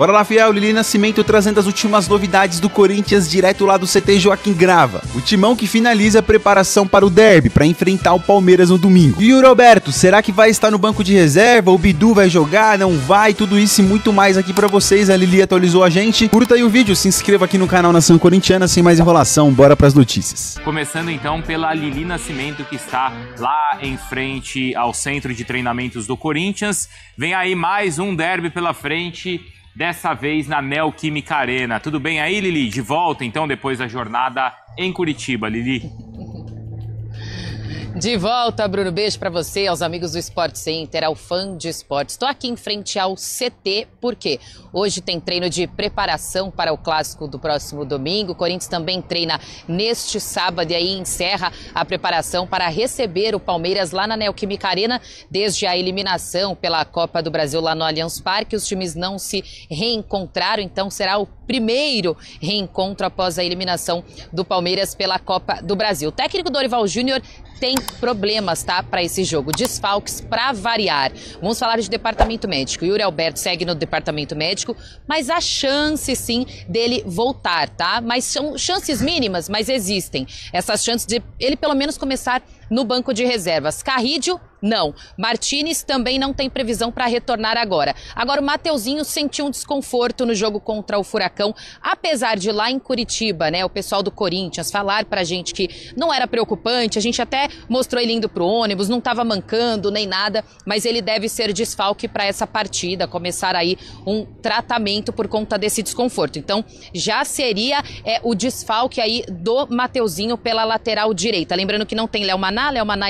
Bora lá, fiel, Lili Nascimento trazendo as últimas novidades do Corinthians direto lá do CT Joaquim Grava. O timão que finaliza a preparação para o derby, para enfrentar o Palmeiras no domingo. E o Roberto, será que vai estar no banco de reserva? O Bidu vai jogar? Não vai? Tudo isso e muito mais aqui pra vocês. A Lili atualizou a gente. Curta aí o vídeo, se inscreva aqui no canal Nação Corintiana. Sem mais enrolação, bora pras notícias. Começando então pela Lili Nascimento, que está lá em frente ao centro de treinamentos do Corinthians. Vem aí mais um derby pela frente, dessa vez na Neoquímica Arena. Tudo bem aí, Lili? De volta, então, depois da jornada em Curitiba, Lili. De volta, Bruno. Beijo pra você, aos amigos do Sport Center, ao fã de esportes. Estou aqui em frente ao CT, porque hoje tem treino de preparação para o clássico do próximo domingo. O Corinthians também treina neste sábado e aí encerra a preparação para receber o Palmeiras lá na Neoquímica Arena. Desde a eliminação pela Copa do Brasil lá no Allianz Parque, os times não se reencontraram, então será o primeiro reencontro após a eliminação do Palmeiras pela Copa do Brasil. O técnico Dorival Júnior tem problemas, tá, para esse jogo. Desfalques para variar. Vamos falar de departamento médico. Yuri Alberto segue no departamento médico, mas há chance sim dele voltar, tá? Mas são chances mínimas, mas existem. Essas chances de ele pelo menos começar no banco de reservas. Carrídio, não. Martínez também não tem previsão para retornar agora. Agora o Mateuzinho sentiu um desconforto no jogo contra o Furacão, apesar de lá em Curitiba, né, o pessoal do Corinthians falar pra gente que não era preocupante, a gente até mostrou ele indo pro ônibus, não tava mancando nem nada, mas ele deve ser desfalque para essa partida, começar aí um tratamento por conta desse desconforto. Então já seria o desfalque aí do Mateuzinho pela lateral direita. Lembrando que não tem Léo Maná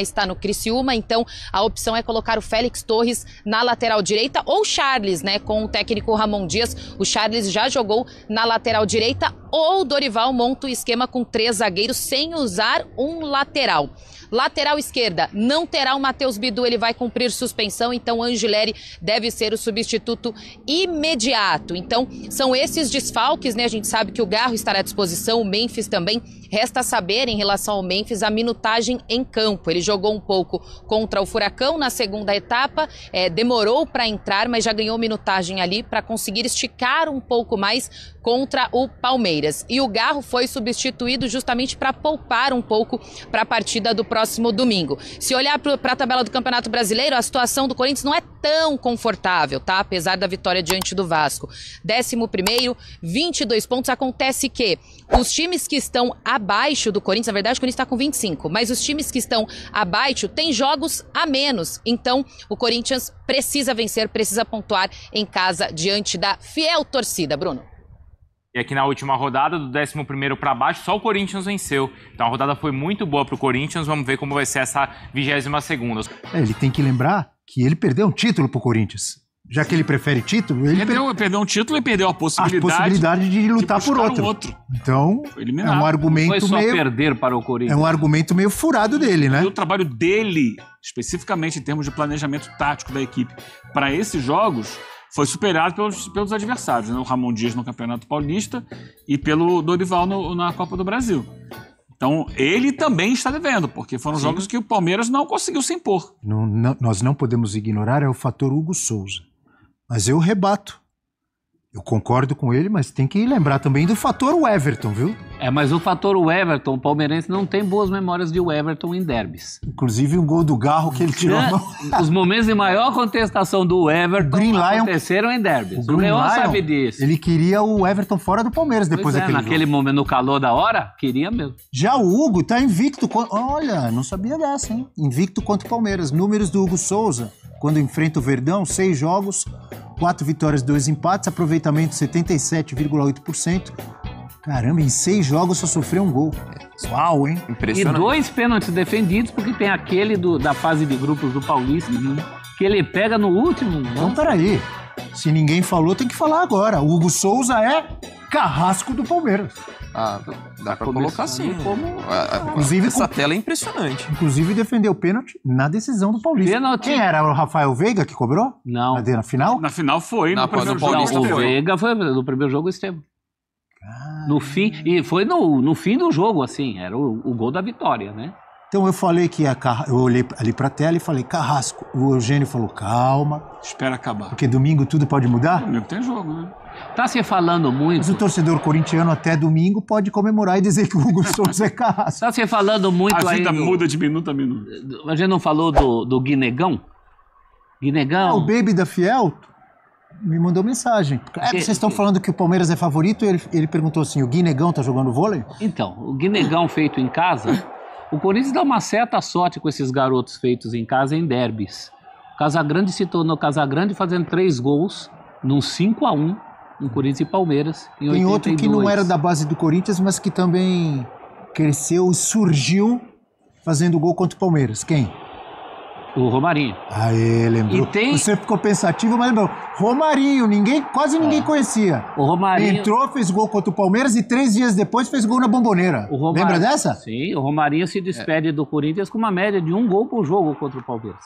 está no Criciúma, então a opção é colocar o Félix Torres na lateral direita ou Charles, né, com o técnico Ramon Dias. O Charles já jogou na lateral direita, ou Dorival monta o esquema com 3 zagueiros sem usar um lateral. Lateral esquerda, não terá o Matheus Bidu, ele vai cumprir suspensão, então Angileri deve ser o substituto imediato. Então, são esses desfalques, né? A gente sabe que o Garro estará à disposição, o Memphis também. Resta saber, em relação ao Memphis, a minutagem em campo. Ele jogou um pouco contra o Furacão na segunda etapa, demorou para entrar, mas já ganhou minutagem ali para conseguir esticar um pouco mais contra o Palmeiras. E o Garro foi substituído justamente para poupar um pouco para a partida do próximo domingo. Se olhar para a tabela do Campeonato Brasileiro, a situação do Corinthians não é tão confortável, tá? Apesar da vitória diante do Vasco. 11º, 22 pontos. Acontece que os times que estão abaixo do Corinthians, na verdade o Corinthians está com 25, mas os times que estão abaixo têm jogos a menos. Então o Corinthians precisa vencer, precisa pontuar em casa diante da fiel torcida, Bruno. E aqui na última rodada, do 11º para baixo, só o Corinthians venceu. Então a rodada foi muito boa para o Corinthians. Vamos ver como vai ser essa 22ª. Ele tem que lembrar que ele perdeu um título pro Corinthians. Já que ele prefere título, ele perdeu um título e perdeu a possibilidade de lutar por outro. Então, é um argumento não foi só perder para o Corinthians. É um argumento meio furado dele, né? E o trabalho dele, especificamente em termos de planejamento tático da equipe, para esses jogos, foi superado pelos adversários, né? O Ramon Dias no Campeonato Paulista e pelo Dorival na Copa do Brasil. Então, ele também está devendo, porque foram jogos que o Palmeiras não conseguiu se impor. Nós não podemos ignorar o fator Hugo Souza. Mas eu rebato. Eu concordo com ele, mas tem que lembrar também do fator Everton, viu? Mas o fator Everton, o palmeirense não tem boas memórias de Everton em derbys. Inclusive um gol do Garro que ele tirou a mão. Os momentos de maior contestação do Everton aconteceram em derbys. O Leão sabe disso. Ele queria o Everton fora do Palmeiras depois daquele naquele jogo. Momento, no calor da hora, queria mesmo. Já o Hugo tá invicto. Olha, não sabia dessa, hein? Invicto contra o Palmeiras. Números do Hugo Souza, quando enfrenta o Verdão, 6 jogos, 4 vitórias, 2 empates, aproveitamento 77,8%. Caramba, em 6 jogos só sofreu um gol. Uau, hein? Impressionante. E 2 pênaltis defendidos, porque tem aquele da fase de grupos do Paulista, que ele pega no último. Então, peraí. Se ninguém falou, tem que falar agora. O Hugo Souza é carrasco do Palmeiras. Dá pra colocar assim. Inclusive, essa tela é impressionante. Inclusive, defendeu o pênalti na decisão do Paulista. Quem era? O Rafael Veiga que cobrou? Não. Na final? Na final foi. No primeiro jogo. Não, o Veiga foi no primeiro jogo, o Estevam. No fim, e foi no fim do jogo, assim, era o gol da vitória, né? Então eu falei que eu olhei ali pra tela e falei, Carrasco. O Eugênio falou, calma. Espera acabar. Porque domingo tudo pode mudar? Domingo tem jogo, né? Tá se falando muito... Mas o torcedor corintiano até domingo pode comemorar e dizer que o Hugo Souza é caso. Tá se falando muito A aí... vida muda de minuto a minuto. A gente não falou do Guinegão? Guinegão... O Baby da Fiel me mandou mensagem. Vocês estão falando que o Palmeiras é favorito? Ele perguntou assim, o Guinegão tá jogando vôlei? Então, o Guinegão feito em casa, o Corinthians dá uma certa sorte com esses garotos feitos em casa em derbys. O Casagrande se tornou Casagrande fazendo 3 gols num 5-1 no Corinthians e Palmeiras em 82. Tem outro que não era da base do Corinthians, mas que também cresceu e surgiu fazendo gol contra o Palmeiras. Quem? O Romarinho. Aê, lembrou. Você ficou pensativo, mas lembrou. Romarinho, quase ninguém conhecia. O Romarinho... Entrou, fez gol contra o Palmeiras e 3 dias depois fez gol na Bomboneira. Lembra dessa? Sim, o Romarinho se despede do Corinthians com uma média de 1 gol por jogo contra o Palmeiras.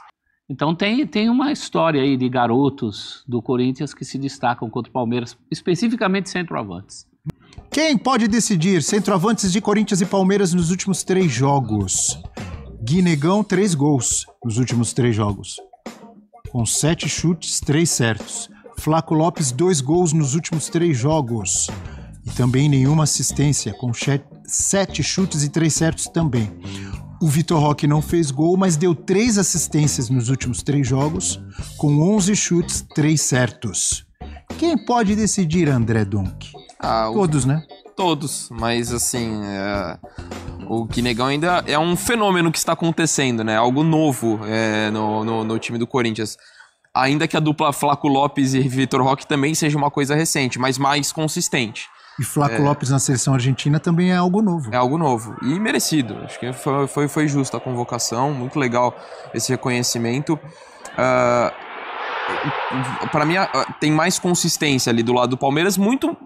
Então tem uma história aí de garotos do Corinthians que se destacam contra o Palmeiras, especificamente centroavantes. Quem pode decidir centroavantes de Corinthians e Palmeiras nos últimos 3 jogos? Guinegão, 3 gols nos últimos 3 jogos. Com 7 chutes, 3 certos. Flaco Lopes, 2 gols nos últimos 3 jogos. E também nenhuma assistência, com 7 chutes e 3 certos também. O Vitor Roque não fez gol, mas deu 3 assistências nos últimos 3 jogos, com 11 chutes, 3 certos. Quem pode decidir, André Donk? Todos, né? Todos, mas assim, o Guinegão ainda é um fenômeno que está acontecendo, né? Algo novo no time do Corinthians. Ainda que a dupla Flaco Lopes e Vitor Roque também seja uma coisa recente, mas mais consistente. E Flaco Lopes na seleção argentina também é algo novo. É algo novo e merecido. Acho que foi justa a convocação, muito legal esse reconhecimento. Para mim, tem mais consistência ali do lado do Palmeiras, muito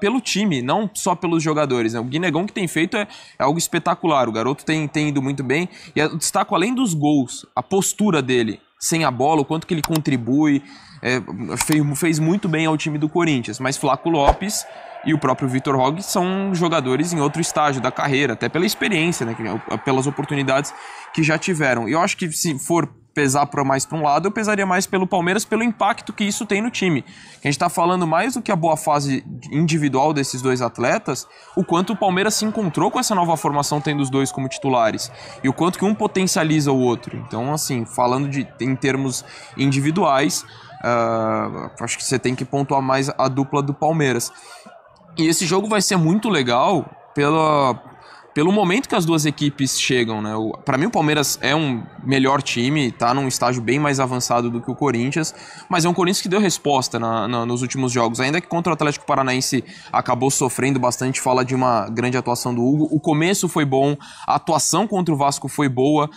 pelo time, não só pelos jogadores, né? O Guinegão que tem feito é algo espetacular, o garoto tem ido muito bem, e eu destaco além dos gols, a postura dele, sem a bola, o quanto que ele contribui, fez muito bem ao time do Corinthians, mas Flaco Lopes e o próprio Vitor Roque são jogadores em outro estágio da carreira, até pela experiência, né? Pelas oportunidades que já tiveram, e eu acho que se for pesar mais para um lado, eu pesaria mais pelo Palmeiras, pelo impacto que isso tem no time. Que a gente está falando mais do que a boa fase individual desses 2 atletas, o quanto o Palmeiras se encontrou com essa nova formação tendo os 2 como titulares, e o quanto que um potencializa o outro. Então, assim, falando em termos individuais, acho que você tem que pontuar mais a dupla do Palmeiras. E esse jogo vai ser muito legal pelo momento que as 2 equipes chegam, né? Para mim o Palmeiras é um melhor time, tá num estágio bem mais avançado do que o Corinthians, mas é um Corinthians que deu resposta nos últimos jogos, ainda que contra o Atlético Paranaense acabou sofrendo bastante, fala de uma grande atuação do Hugo, o começo foi bom, a atuação contra o Vasco foi boa,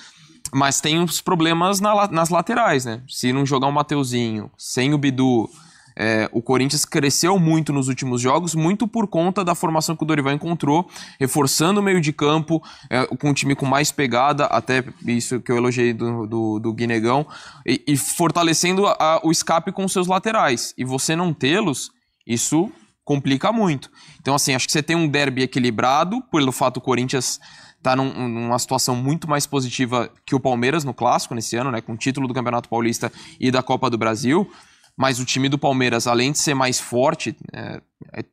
mas tem os problemas nas laterais, né? Se não jogar o Mateuzinho, sem o Bidu... o Corinthians cresceu muito nos últimos jogos, muito por conta da formação que o Dorival encontrou, reforçando o meio de campo, com um time com mais pegada, até isso que eu elogiei do Guinegão, e fortalecendo o escape com seus laterais. E você não tê-los, isso complica muito. Então, assim, acho que você tem um derby equilibrado, pelo fato do Corinthians tá numa situação muito mais positiva que o Palmeiras no Clássico nesse ano, né, com o título do Campeonato Paulista e da Copa do Brasil. Mas o time do Palmeiras, além de ser mais forte,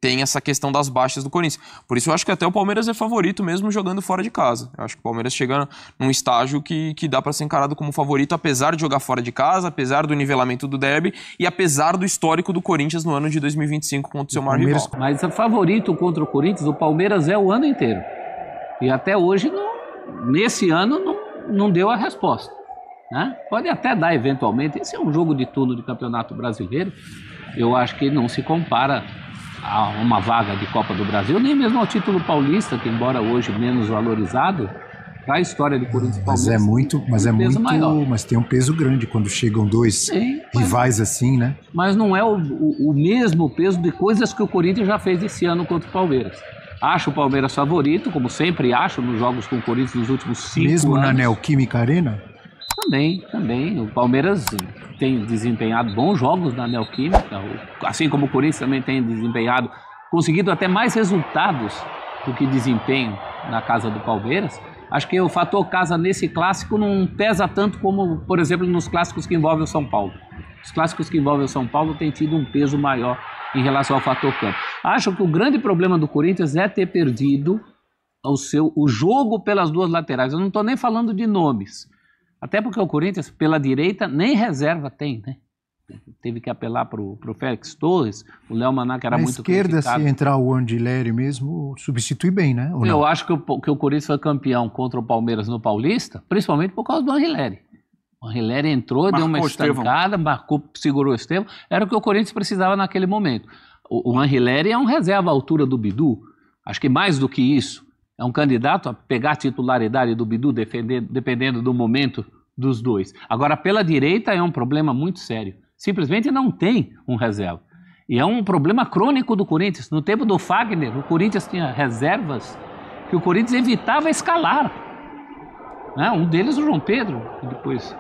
tem essa questão das baixas do Corinthians. Por isso eu acho que até o Palmeiras é favorito mesmo jogando fora de casa. Eu acho que o Palmeiras chega num estágio que dá para ser encarado como favorito, apesar de jogar fora de casa, apesar do nivelamento do derby e apesar do histórico do Corinthians no ano de 2025 contra o seu maior rival. Mas o favorito contra o Corinthians, o Palmeiras é o ano inteiro. E até hoje, nesse ano, não deu a resposta. Né? Pode até dar eventualmente. Esse é um jogo de turno de Campeonato Brasileiro. Eu acho que não se compara a uma vaga de Copa do Brasil, nem mesmo ao título paulista, que embora hoje menos valorizado, para a história de Corinthians e Palmeiras. Mas tem um peso grande quando chegam 2 rivais assim, né? Mas não é o mesmo peso de coisas que o Corinthians já fez esse ano contra o Palmeiras. Acho o Palmeiras favorito, como sempre acho nos jogos com o Corinthians nos últimos 5 anos. Mesmo na Neoquímica Arena? Também. O Palmeiras tem desempenhado bons jogos na Neoquímica, assim como o Corinthians também tem desempenhado, conseguido até mais resultados do que desempenho na casa do Palmeiras. Acho que o fator casa nesse clássico não pesa tanto como, por exemplo, nos clássicos que envolvem o São Paulo. Os clássicos que envolvem o São Paulo têm tido um peso maior em relação ao fator campo. Acho que o grande problema do Corinthians é ter perdido o jogo pelas duas laterais. Eu não estou nem falando de nomes. Até porque o Corinthians, pela direita, nem reserva tem, né? Teve que apelar para o Félix Torres, o Léo Maná, que era muito esquerda, se entrar o Andileri mesmo, substitui bem, né? Eu acho que o Corinthians foi campeão contra o Palmeiras no Paulista, principalmente por causa do Anrileri. O Anrileri entrou, deu uma estancada, marcou, segurou o Estevão. Era o que o Corinthians precisava naquele momento. O Anrileri é um reserva à altura do Bidu. Acho que mais do que isso, é um candidato a pegar a titularidade do Bidu, dependendo do momento dos dois. Agora, pela direita é um problema muito sério. Simplesmente não tem um reserva. E é um problema crônico do Corinthians. No tempo do Fagner, o Corinthians tinha reservas que o Corinthians evitava escalar. Né? Um deles, o João Pedro, que depois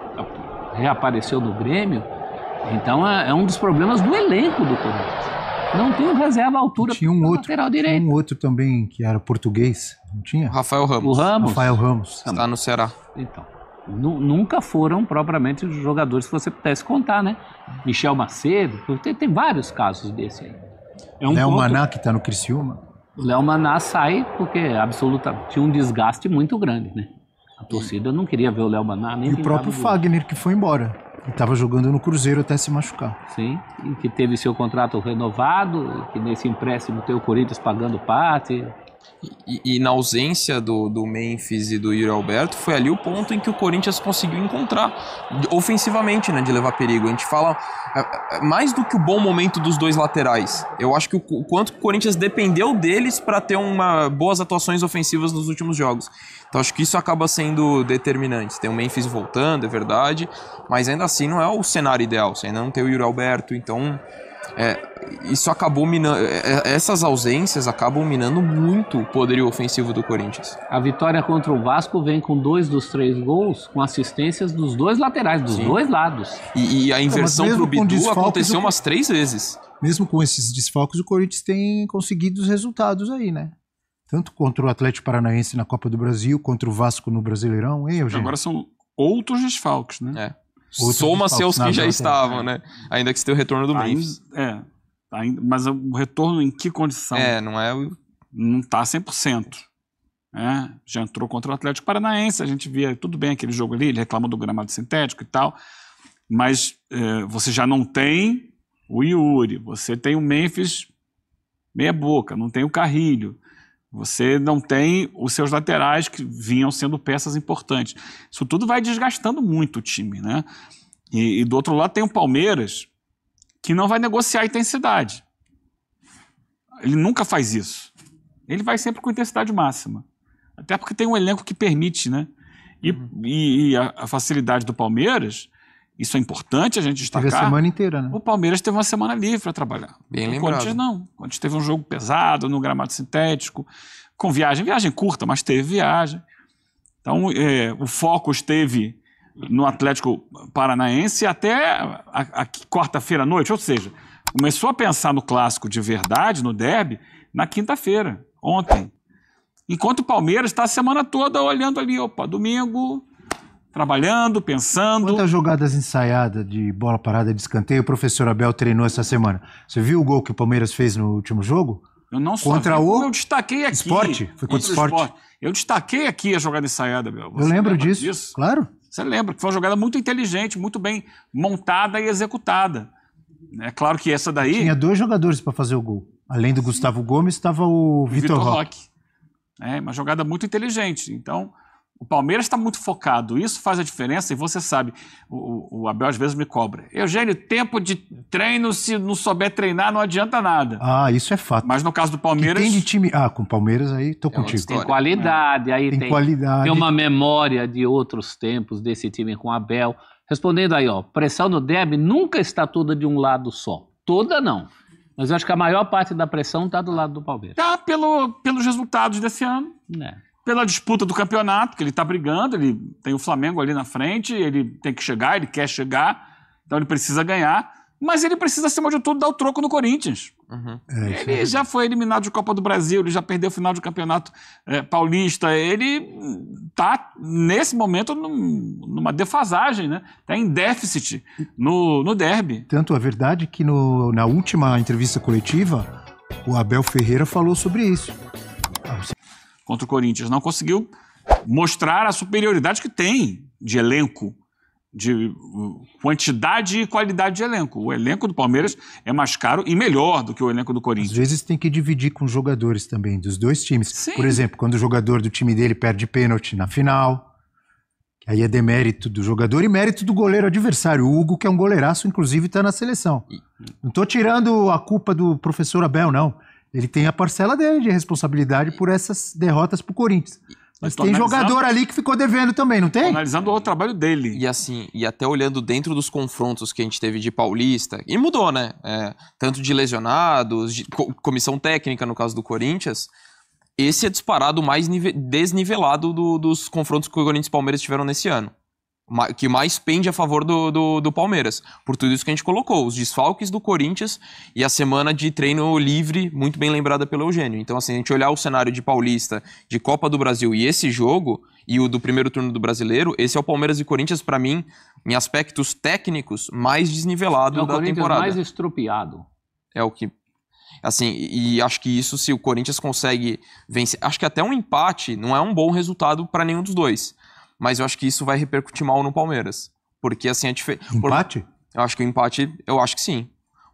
reapareceu no Grêmio. Então é um dos problemas do elenco do Corinthians. Não tem um reserva à altura para o lateral direito. Tinha um outro também que era português, não tinha? Rafael Ramos. Rafael Ramos. Está no Ceará. Então. Nunca foram propriamente os jogadores que você pudesse contar, né? Michel Macedo, tem vários casos desse aí. Léo Maná, que está no Criciúma. O Léo Maná sai porque tinha um desgaste muito grande, né? A torcida não queria ver o Léo Maná. Nem e o próprio Fagner, que foi embora. Ele estava jogando no Cruzeiro até se machucar. Sim, e que teve seu contrato renovado, que nesse empréstimo tem o Corinthians pagando parte. E na ausência do Memphis e do Yuri Alberto, foi ali o ponto em que o Corinthians conseguiu encontrar ofensivamente, né, de levar perigo. A gente fala mais do que o bom momento dos dois laterais. Eu acho que o quanto o Corinthians dependeu deles para ter boas atuações ofensivas nos últimos jogos. Então acho que isso acaba sendo determinante. Tem o Memphis voltando, é verdade, mas ainda assim não é o cenário ideal. Você ainda não tem o Yuri Alberto, então... isso acabou minando. Essas ausências acabam minando muito o poderio ofensivo do Corinthians. A vitória contra o Vasco vem com 2 dos 3 gols, com assistências dos dois laterais, dos dois lados. E a inversão pro Bidu aconteceu umas 3 vezes. Mesmo com esses desfalques, o Corinthians tem conseguido os resultados aí, né? Tanto contra o Atlético Paranaense na Copa do Brasil, contra o Vasco no Brasileirão, hein, Eugênio? Agora são outros desfalques, né? Soma-se aos que já estavam, né? Ainda que se tem o retorno do Memphis. Mas o retorno em que condição? Não está 100%. Já entrou contra o Atlético Paranaense, a gente via tudo bem aquele jogo ali, ele reclamou do gramado sintético e tal, mas você já não tem o Yuri, você tem o Memphis meia boca, não tem o Carrilho, você não tem os seus laterais que vinham sendo peças importantes. Isso tudo vai desgastando muito o time, né? E do outro lado tem o Palmeiras, que não vai negociar a intensidade. Ele nunca faz isso. Ele vai sempre com intensidade máxima. Até porque tem um elenco que permite, né? E a facilidade do Palmeiras, isso é importante a gente destacar. Teve a semana inteira, né? O Palmeiras teve uma semana livre para trabalhar. Bem lembrado. O Corinthians não. O Corinthians teve um jogo pesado, no gramado sintético, com viagem curta, mas teve viagem. Então, o foco esteve no Atlético Paranaense até a quarta-feira à noite, ou seja, começou a pensar no clássico de verdade, no derby, na quinta-feira, ontem. Enquanto o Palmeiras está a semana toda olhando ali, domingo, trabalhando, pensando. Quantas jogadas ensaiadas de bola parada de escanteio o professor Abel treinou essa semana? Você viu o gol que o Palmeiras fez no último jogo? Eu não só contra vi, o eu destaquei aqui. Sport? Foi contra o Sport. Eu destaquei aqui a jogada ensaiada, Abel. Eu lembro disso, claro. Você lembra que foi uma jogada muito inteligente, muito bem montada e executada. É claro que essa daí... Tinha 2 jogadores para fazer o gol. Além do Gustavo Gomes, estava o Vitor Roque. Uma jogada muito inteligente. Então, o Palmeiras está muito focado. Isso faz a diferença e você sabe, o Abel às vezes me cobra. Eugênio, tempo de treino, se não souber treinar, não adianta nada. Isso é fato. Mas no caso do Palmeiras... Que tem de time... com o Palmeiras aí, tô contigo. Tem qualidade, aí tem qualidade. Tem uma memória de outros tempos desse time com o Abel. Respondendo aí, pressão no derby nunca está toda de um lado só. Toda não. Mas eu acho que a maior parte da pressão está do lado do Palmeiras. Pelos resultados desse ano. Pela disputa do campeonato, que ele está brigando, ele tem o Flamengo ali na frente, ele tem que chegar, ele quer chegar, então ele precisa ganhar, Mas ele precisa, acima de tudo, dar o troco no Corinthians. Ele já foi eliminado de Copa do Brasil, ele já perdeu o final de campeonato paulista. Ele tá, nesse momento, numa defasagem, né? Tá em déficit no derby. Tanto é verdade que na última entrevista coletiva, o Abel Ferreira falou sobre isso. Contra o Corinthians. Não conseguiu mostrar a superioridade que tem de elenco, de quantidade e qualidade de elenco. O elenco do Palmeiras é mais caro e melhor do que o elenco do Corinthians. Às vezes tem que dividir com os jogadores também, dos dois times. Sim. Por exemplo, quando o jogador do time dele perde pênalti na final, aí é demérito do jogador e mérito do goleiro adversário. O Hugo, que é um goleiraço, inclusive está na seleção. Não estou tirando a culpa do professor Abel, não. Ele tem a parcela dele de responsabilidade por essas derrotas para o Corinthians. Mas tem jogador ali que ficou devendo também, não tem? Analisando o trabalho dele. E assim, e até olhando dentro dos confrontos que a gente teve de Paulista, e mudou, né? Tanto de lesionados, de comissão técnica, no caso do Corinthians, esse é disparado o mais desnivelado dos confrontos que o Corinthians e o Palmeiras tiveram nesse ano. Que mais pende a favor do Palmeiras. Por tudo isso que a gente colocou. Os desfalques do Corinthians e a semana de treino livre, muito bem lembrada pelo Eugênio. Então, assim, a gente olhar o cenário de Paulista, de Copa do Brasil e esse jogo, e o do primeiro turno do Brasileiro, esse é o Palmeiras e Corinthians, pra mim, em aspectos técnicos, mais desnivelado da temporada. Mais estropiado. É o que... Assim, e acho que isso, se o Corinthians consegue vencer... Acho que até um empate não é um bom resultado pra nenhum dos dois. Mas eu acho que isso vai repercutir mal no Palmeiras. Porque assim, Empate? Eu acho que o empate, eu acho que sim.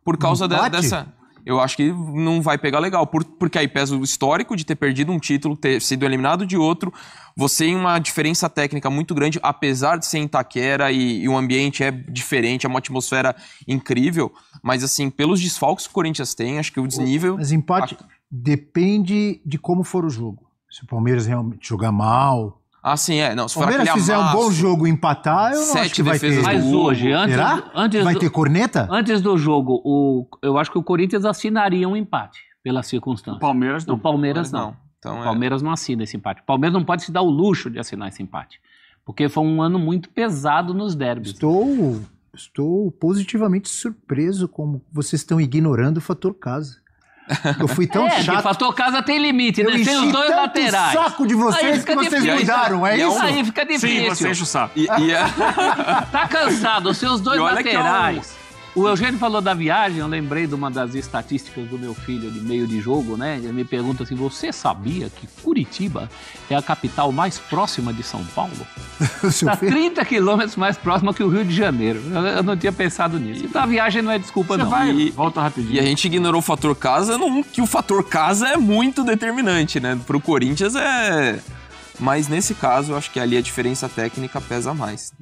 Por causa dessa... Eu acho que não vai pegar legal. Porque aí pesa o histórico de ter perdido um título, ter sido eliminado de outro. Você em uma diferença técnica muito grande, apesar de ser em Itaquera e o ambiente é diferente, é uma atmosfera incrível. Mas assim, pelos desfalques que o Corinthians tem, acho que o desnível... Mas empate depende de como for o jogo. Se o Palmeiras realmente jogar mal... Ah, sim, Não, se o Palmeiras fizer um bom jogo e empatar, eu não acho que vai ter. Mas hoje, antes vai ter corneta? Antes do jogo, eu acho que o Corinthians assinaria um empate, pela circunstância. O Palmeiras não. O Palmeiras não. Então, o Palmeiras não assina esse empate. O Palmeiras não pode se dar o luxo de assinar esse empate. Porque foi um ano muito pesado nos derbys. Estou positivamente surpreso como vocês estão ignorando o fator casa. Eu fui tão chato. O fator casa tem limite, né? Tem os dois laterais. O saco de vocês que vocês mudaram, é isso? Aí fica difícil. Sim, você enche o saco. Tá cansado, os seus dois laterais. O Eugênio falou da viagem, eu lembrei de uma das estatísticas do meu filho de meio de jogo, né? Ele me pergunta assim, você sabia que Curitiba é a capital mais próxima de São Paulo? Está 30 quilômetros mais próxima que o Rio de Janeiro. Eu não tinha pensado nisso. Então a viagem não é desculpa, não. Volta rapidinho. E a gente ignorou o fator casa, que o fator casa é muito determinante, né? Pro Corinthians Mas nesse caso, eu acho que ali a diferença técnica pesa mais.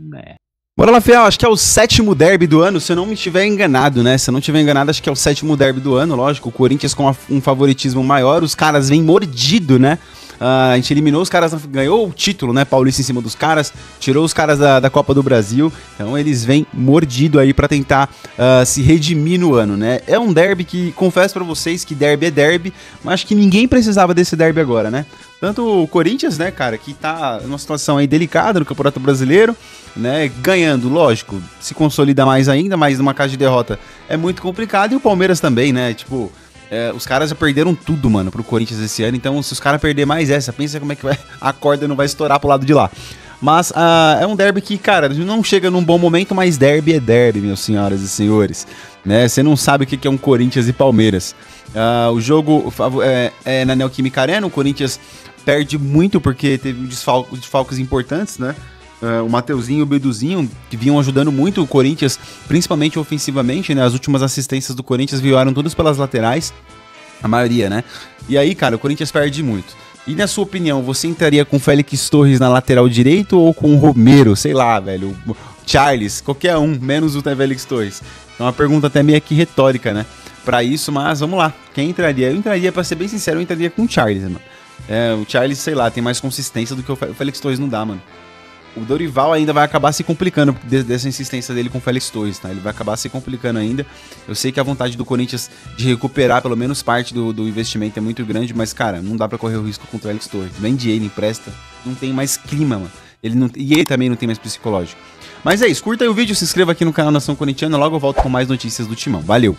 Bora lá, Fiel, acho que é o 7º derby do ano, se eu não me estiver enganado, né? Se eu não estiver enganado, acho que é o 7º derby do ano, lógico. O Corinthians com um favoritismo maior, os caras vêm mordido, né? A gente eliminou os caras, ganhou o título, né? Paulista em cima dos caras, tirou os caras da Copa do Brasil. Então eles vêm mordido aí pra tentar se redimir no ano, né? É um derby que, confesso pra vocês que derby é derby, mas acho que ninguém precisava desse derby agora, né? Tanto o Corinthians, né, cara, que tá numa situação aí delicada no Campeonato Brasileiro, né, ganhando, lógico, se consolida mais ainda, mas numa casa de derrota é muito complicado, e o Palmeiras também, né, tipo, os caras já perderam tudo, mano, pro Corinthians esse ano, então se os caras perder mais essa, pensa como é que a corda não vai estourar pro lado de lá. Mas é um derby que, cara, não chega num bom momento, mas derby é derby, meus senhoras e senhores, né, você não sabe o que é um Corinthians e Palmeiras. O jogo é na Neoquímica Arena, o Corinthians perde muito porque teve desfalques importantes, né? O Mateuzinho e o Beduzinho, que vinham ajudando muito o Corinthians, principalmente ofensivamente, né? As últimas assistências do Corinthians vieram todas pelas laterais, a maioria, né? E aí, cara, o Corinthians perde muito. E na sua opinião, você entraria com o Félix Torres na lateral direito ou com o Romero? Sei lá, velho, o Charles, qualquer um, menos o Félix Torres. É uma pergunta até meio que retórica, né? Pra isso, mas vamos lá. Quem entraria? Eu entraria, pra ser bem sincero, eu entraria com o Charles, mano. O Charles, sei lá, tem mais consistência do que o Félix Torres não dá, mano. O Dorival ainda vai acabar se complicando dessa insistência dele com o Félix Torres, tá? Ele vai acabar se complicando ainda. Eu sei que a vontade do Corinthians de recuperar pelo menos parte do investimento é muito grande, mas, cara, não dá pra correr o risco com o Félix Torres. Vende ele, empresta. Não tem mais clima, mano. E ele também não tem mais psicológico. Mas é isso, curta aí o vídeo, se inscreva aqui no canal Nação Corintiana, logo eu volto com mais notícias do Timão. Valeu!